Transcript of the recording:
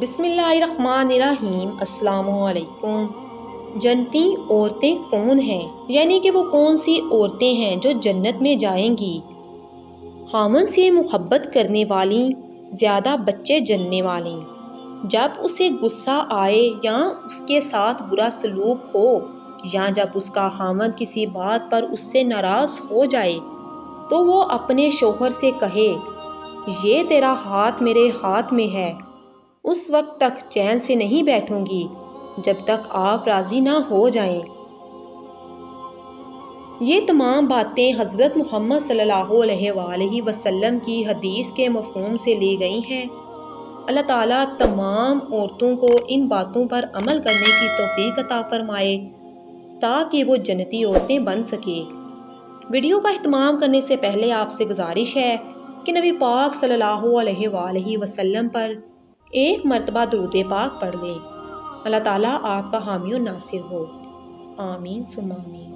بسم اللہ الرحمن الرحیم۔ السلام علیکم۔ جنتی عورتیں کون ہیں؟ یعنی کہ وہ کون سی عورتیں ہیں جو جنت میں جائیں گی؟ خاوند سے محبت کرنے والی، زیادہ بچے جننے والی، جب اسے غصہ آئے یا اس کے ساتھ برا سلوک ہو، یا جب اس کا خاوند کسی بات پر اس سے ناراض ہو جائے تو وہ اپنے شوہر سے کہے، یہ تیرا ہاتھ میرے ہاتھ میں ہے، اس وقت تک چین سے نہیں بیٹھوں گی جب تک آپ راضی نہ ہو جائیں۔ یہ تمام باتیں حضرت محمد صلی اللہ علیہ وآلہ وسلم کی حدیث کے مفہوم سے لی گئی ہیں۔ اللہ تعالیٰ تمام عورتوں کو ان باتوں پر عمل کرنے کی توفیق عطا فرمائے تاکہ وہ جنتی عورتیں بن سکیں۔ ویڈیو کا اہتمام کرنے سے پہلے آپ سے گزارش ہے کہ نبی پاک صلی اللہ علیہ وآلہ وسلم پر ایک مرتبہ درود پاک پڑھ لیں۔ اللہ تعالیٰ آپ کا حامی و ناصر ہو۔ آمین ثم آمین۔